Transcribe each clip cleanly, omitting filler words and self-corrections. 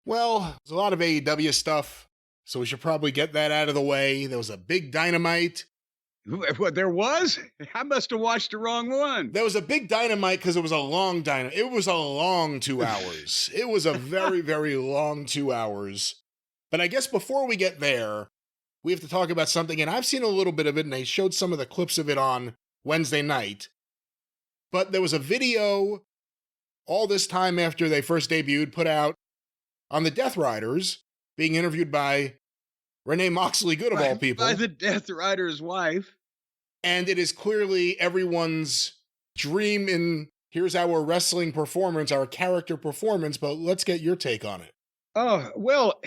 Well, there's a lot of AEW stuff, so we should probably get that out of the way. There was a big Dynamite. What there was? I must have watched the wrong one. There was a big Dynamite because it was a long Dynamite. It was a long 2 hours. It was a very, very long 2 hours. But I guess before we get there, we have to talk about something, and I've seen a little bit of it, and they showed some of the clips of it on Wednesday night. But there was a video all this time after they first debuted, put out on the Death Riders, being interviewed by Renee Moxley, good of all people. By the Death Rider's wife. And it is clearly everyone's dream in here's our wrestling performance, our character performance, but let's get your take on it. Oh, well,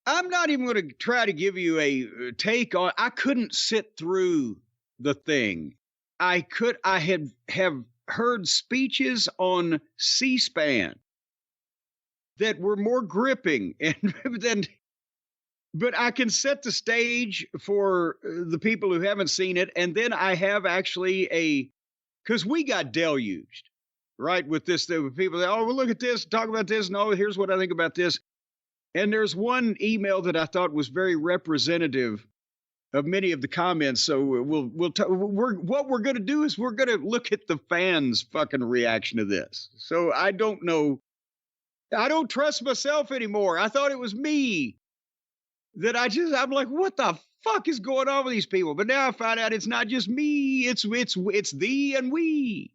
I'm not even going to try to give you a take on. I couldn't sit through the thing. I have heard speeches on C-SPAN that were more gripping but I can set the stage for the people who haven't seen it. And then I have actually because we got deluged, right? With this, with people that, oh, well, look at this, talk about this. No, here's what I think about this. And there's one email that I thought was very representative of many of the comments. So what we're going to do is we're going to look at the fans' fucking reaction to this. So I don't know. I don't trust myself anymore. I thought it was me that I'm like, what the fuck is going on with these people? But now I find out it's not just me. It's thee and we.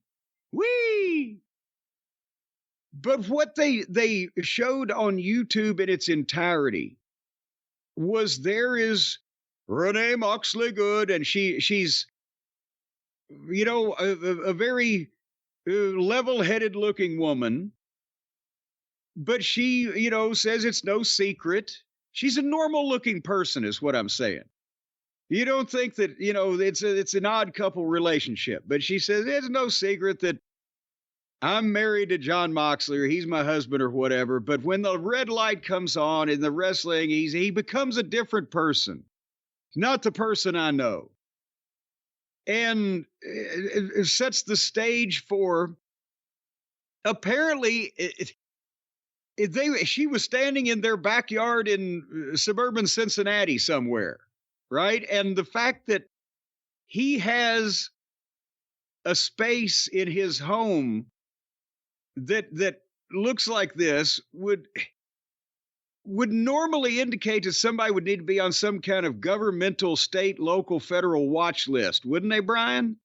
But what they showed on YouTube in its entirety was there is Renee Moxley good, and she's a very level-headed looking woman, but she says it's no secret. She's a normal looking person is what I'm saying. You don't think that, it's an odd couple relationship, but she says it's no secret that I'm married to Jon Moxley, or he's my husband or whatever. But when the red light comes on in the wrestling, he becomes a different person, not the person I know. And it sets the stage for apparently she was standing in their backyard in suburban Cincinnati somewhere, right? And the fact that he has a space in his home that looks like this would normally indicate that somebody would need to be on some kind of governmental, state, local, federal watch list, wouldn't they, Brian?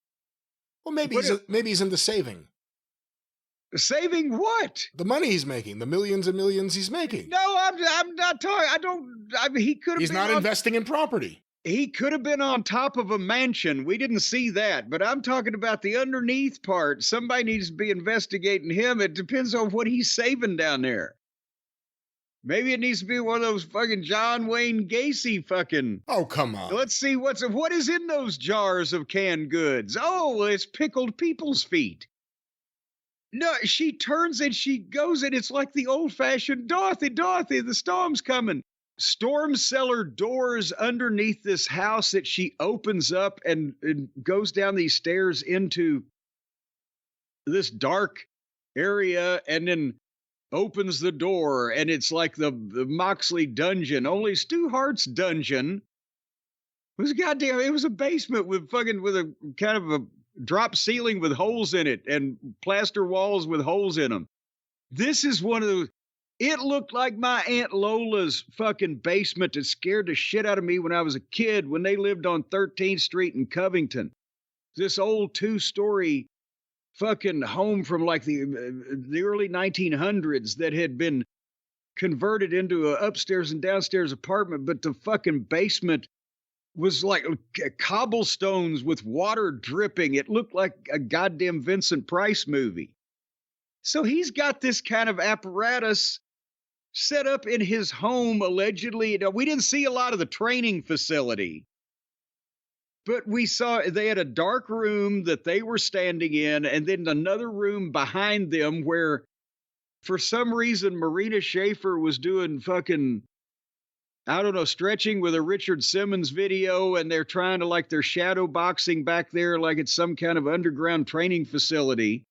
Well, maybe he's into saving. Saving what? The money he's making, the millions and millions he's making. No, I'm not talking. He could have. He's not investing in property. He could have been on top of a mansion. We didn't see that, but I'm talking about the underneath part. Somebody needs to be investigating him. It depends on what he's saving down there. Maybe it needs to be one of those fucking John Wayne Gacy fucking. Oh, come on. Let's see what is in those jars of canned goods. Oh, it's pickled people's feet. No, she turns and she goes, and it's like the old-fashioned Dorothy, the storm's coming. Storm cellar doors underneath this house that she opens up and goes down these stairs into this dark area, and then opens the door, and it's like the Moxley dungeon. Only Stu Hart's dungeon was it was a basement with a kind of a drop ceiling with holes in it and plaster walls with holes in them. This is one of those. It looked like my Aunt Lola's fucking basement that scared the shit out of me when I was a kid, when they lived on 13th Street in Covington. This old 2-story fucking home from like the early 1900s that had been converted into an upstairs and downstairs apartment, but the fucking basement was like cobblestones with water dripping. It looked like a goddamn Vincent Price movie. So he's got this kind of apparatus set up in his home, allegedly. Now, we didn't see a lot of the training facility, but we saw they had a dark room that they were standing in, and then another room behind them where, for some reason, Marina Schaefer was doing fucking, I don't know, stretching with a Richard Simmons video, and they're trying to, they're shadow boxing back there like it's some kind of underground training facility.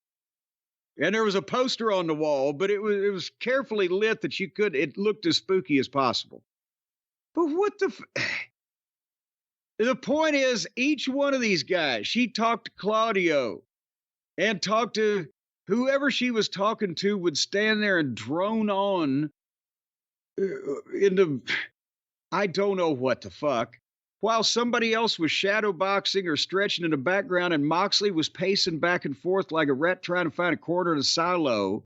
And there was a poster on the wall, but it was carefully lit that it looked as spooky as possible. But what the point is, each one of these guys, she talked to Claudio and talked to whoever she was talking to, would stand there and drone on I don't know what the fuck, while somebody else was shadowboxing or stretching in the background, and Moxley was pacing back and forth like a rat trying to find a corner in a silo.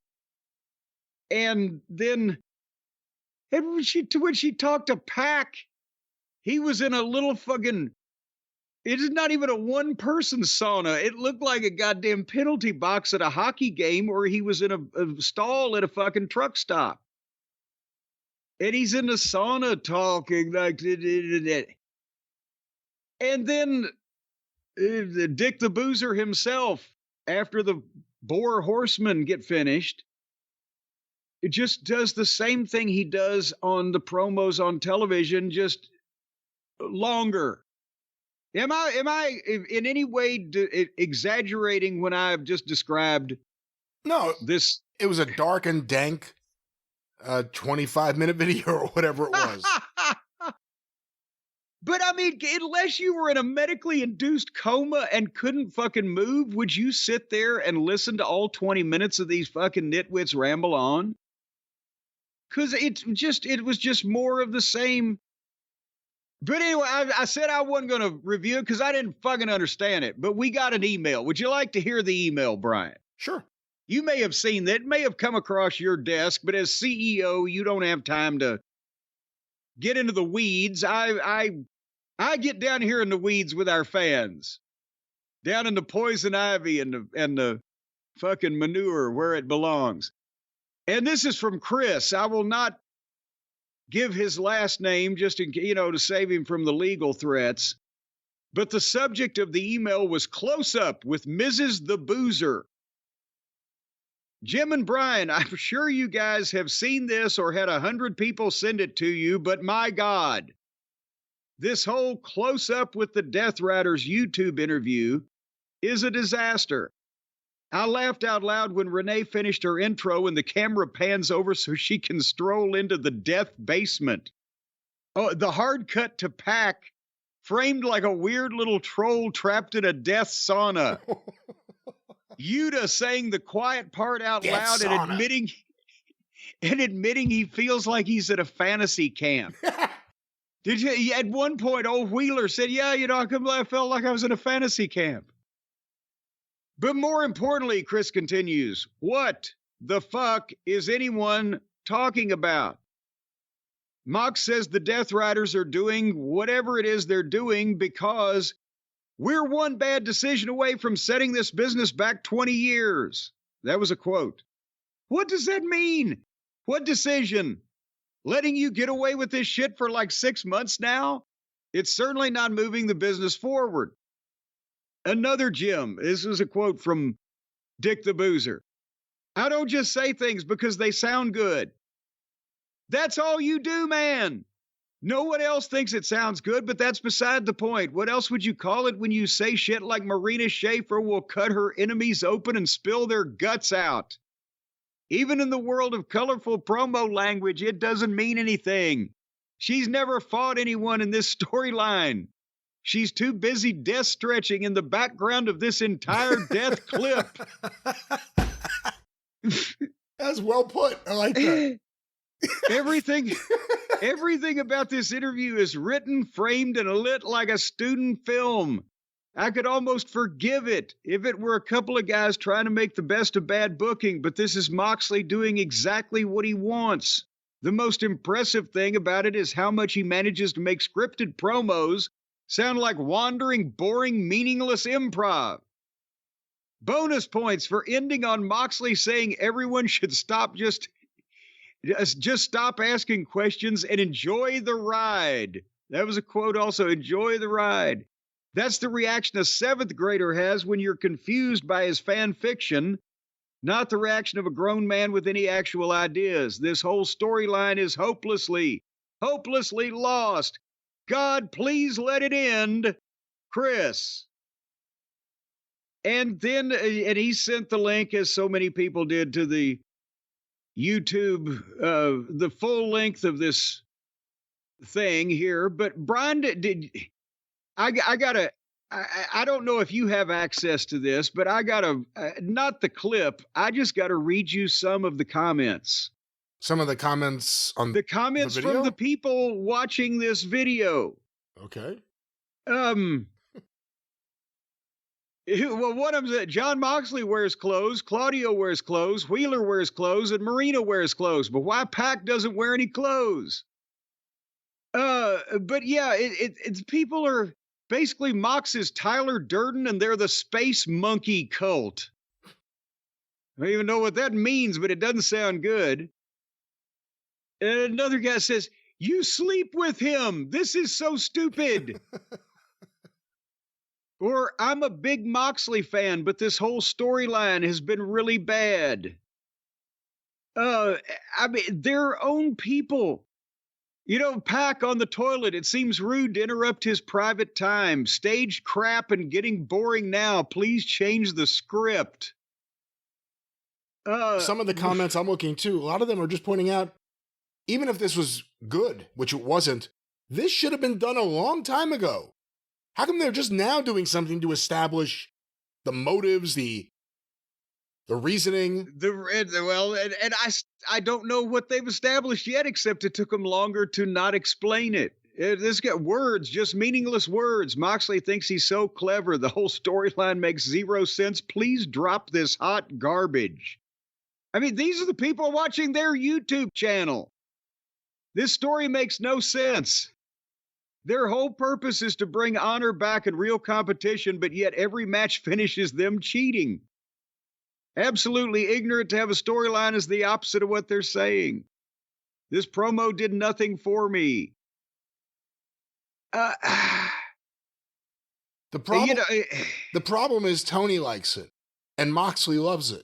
And then when she talked to Pac, he was in a little fucking, it is not even a one-person sauna. It looked like a goddamn penalty box at a hockey game, or he was in a stall at a fucking truck stop. And he's in the sauna talking like, and then Dick the Boozer himself, after the Boar Horsemen get finished, it just does the same thing he does on the promos on television, just longer. Am I in any way exaggerating when I've just described? No, this? It was a dark and dank 25-minute video or whatever it was. But I mean, unless you were in a medically induced coma and couldn't fucking move, would you sit there and listen to all 20 minutes of these fucking nitwits ramble on? Because it was just more of the same. But anyway, I said I wasn't going to review it because I didn't fucking understand it. But we got an email. Would you like to hear the email, Brian? Sure. You may have seen that. It may have come across your desk, but as CEO, you don't have time to get into the weeds. I get down here in the weeds with our fans, down in the poison ivy and the fucking manure where it belongs. And this is from Chris. I will not give his last name just to save him from the legal threats. But the subject of the email was Close Up with Mrs. the Boozer. Jim and Brian, I'm sure you guys have seen this or had 100 people send it to you, but my God, this whole Close Up with the Death Riders YouTube interview is a disaster. I laughed out loud when Renee finished her intro and the camera pans over so she can stroll into the death basement. Oh, the hard cut to Pac, framed like a weird little troll trapped in a death sauna. Yuta saying the quiet part out loud and admitting he feels like he's at a fantasy camp. Did you? At one point, old Wheeler said, "Yeah, I felt like I was in a fantasy camp." But more importantly, Chris continues, what the fuck is anyone talking about? Mox says the Death Riders are doing whatever it is they're doing because we're one bad decision away from setting this business back 20 years. That was a quote. What does that mean? What decision? Letting you get away with this shit for like 6 months now? It's certainly not moving the business forward. Another Jim. This is a quote from Dick the Boozer. I don't just say things because they sound good. That's all you do, man. No one else thinks it sounds good, but that's beside the point. What else would you call it when you say shit like Marina Shafir will cut her enemies open and spill their guts out? Even in the world of colorful promo language, it doesn't mean anything. She's never fought anyone in this storyline. She's too busy death stretching in the background of this entire death clip. That's well put. I like that. Everything about this interview is written, framed, and lit like a student film. I could almost forgive it if it were a couple of guys trying to make the best of bad booking, but this is Moxley doing exactly what he wants. The most impressive thing about it is how much he manages to make scripted promos sound like wandering, boring, meaningless improv. Bonus points for ending on Moxley saying everyone should just stop asking questions and enjoy the ride. That was a quote also, enjoy the ride. That's the reaction a 7th grader has when you're confused by his fan fiction, not the reaction of a grown man with any actual ideas. This whole storyline is hopelessly lost. God, please let it end, Chris. And then, and he sent the link, as so many people did, to the YouTube, the full length of this thing here. But Brian, I gotta, I don't know if you have access to this, but I gotta, not the clip. I just gotta read you some of the comments. Some of the comments on the comments the from the people watching this video. Okay. Well, one of them said Jon Moxley wears clothes, Claudio wears clothes, Wheeler wears clothes, and Marina wears clothes. But why Pac doesn't wear any clothes? But yeah, it's people are basically Mox is Tyler Durden, and they're the Space Monkey cult. I don't even know what that means, but it doesn't sound good. And another guy says, "You sleep with him. This is so stupid." Or, "I'm a big Moxley fan, but this whole storyline has been really bad." I mean, their own people. You know, Pac on the toilet, "It seems rude to interrupt his private time. Stage crap and getting boring now. Please change the script." Some of the comments I'm looking too, a lot of them are just pointing out, even if this was good, which it wasn't, this should have been done a long time ago. How come they're just now doing something to establish the motives, the reasoning? And I don't know what they've established yet, except it took them longer to not explain it. This got words, just meaningless words. Moxley thinks he's so clever. The whole storyline makes zero sense. Please drop this hot garbage. I mean, these are the people watching their YouTube channel. This story makes no sense. Their whole purpose is to bring honor back in real competition, but yet every match finishes them cheating. Absolutely ignorant to have a storyline is the opposite of what they're saying. This promo did nothing for me. The problem is Tony likes it, and Moxley loves it.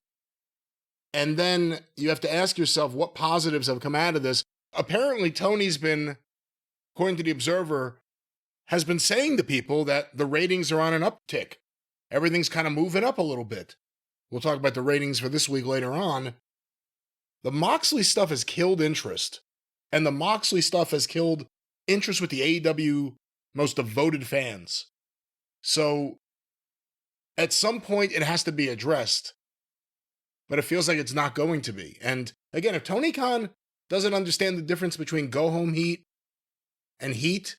And then you have to ask yourself what positives have come out of this. Apparently, Tony's been, according to the Observer, has been saying to people that the ratings are on an uptick. Everything's kind of moving up a little bit. We'll talk about the ratings for this week later on. The Moxley stuff has killed interest. And the Moxley stuff has killed interest with the AEW most devoted fans. So, at some point, it has to be addressed. But it feels like it's not going to be. And again, if Tony Khan doesn't understand the difference between go-home heat and heat,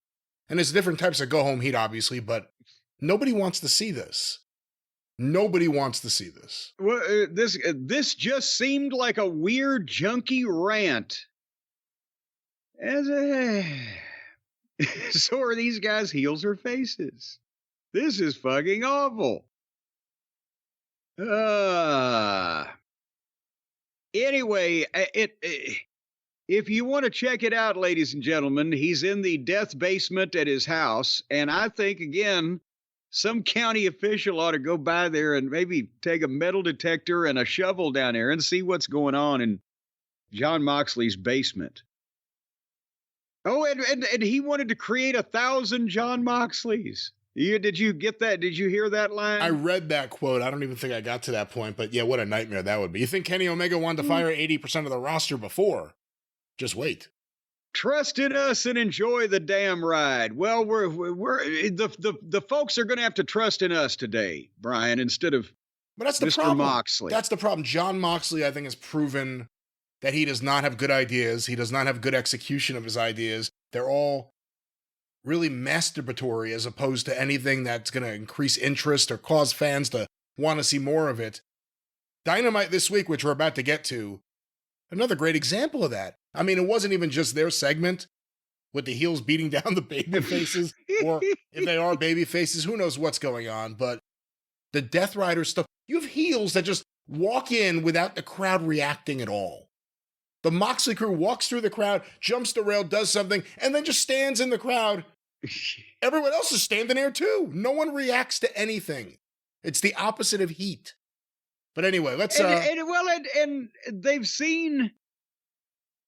and there's different types of go-home heat, obviously, but nobody wants to see this. Nobody wants to see this. Well, this just seemed like a weird, junky rant. So are these guys heels or faces? This is fucking awful. Anyway, if you want to check it out, ladies and gentlemen, he's in the death basement at his house. And I think, again, some county official ought to go by there and maybe take a metal detector and a shovel down there and see what's going on in Jon Moxley's basement. Oh, and he wanted to create 1,000 Jon Moxleys. Did you get that? Did you hear that line? I read that quote. I don't even think I got to that point, but yeah, what a nightmare that would be. You think Kenny Omega wanted to fire 80% of the roster before? Just wait. Trust in us and enjoy the damn ride. Well, we're the folks are going to have to trust in us today, Brian, instead of but that's the Mr. problem. Moxley. That's the problem. Jon Moxley, I think, has proven that he does not have good ideas. He does not have good execution of his ideas. They're all really masturbatory as opposed to anything that's going to increase interest or cause fans to want to see more of it. Dynamite this week, which we're about to get to, another great example of that. I mean, it wasn't even just their segment with the heels beating down the baby faces, or if they are baby faces, who knows what's going on, but the Death Rider stuff, you have heels that just walk in without the crowd reacting at all. The Moxley crew walks through the crowd, jumps the rail, does something, and then just stands in the crowd. Everyone else is standing there too. No one reacts to anything. It's the opposite of heat. But anyway, let's... And they've seen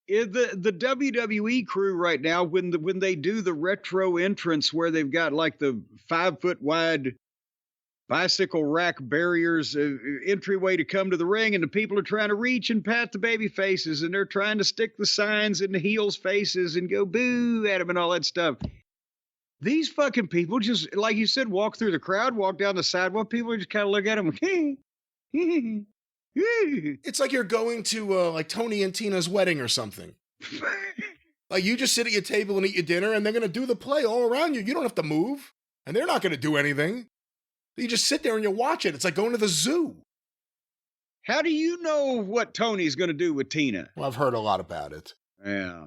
the WWE crew right now when they do the retro entrance where they've got like the 5 foot wide bicycle rack barriers, entryway to come to the ring, and the people are trying to reach and pat the baby faces, and they're trying to stick the signs in the heels' faces and go boo at them and all that stuff. These fucking people just, like you said, walk through the crowd, walk down the sidewalk. People just kind of look at them. It's like you're going to like Tony and Tina's wedding or something. Like you just sit at your table and eat your dinner, and they're going to do the play all around you. You don't have to move, and they're not going to do anything. You just sit there and you watch it. It's like going to the zoo. How do you know what Tony's going to do with Tina? Well, I've heard a lot about it. Yeah.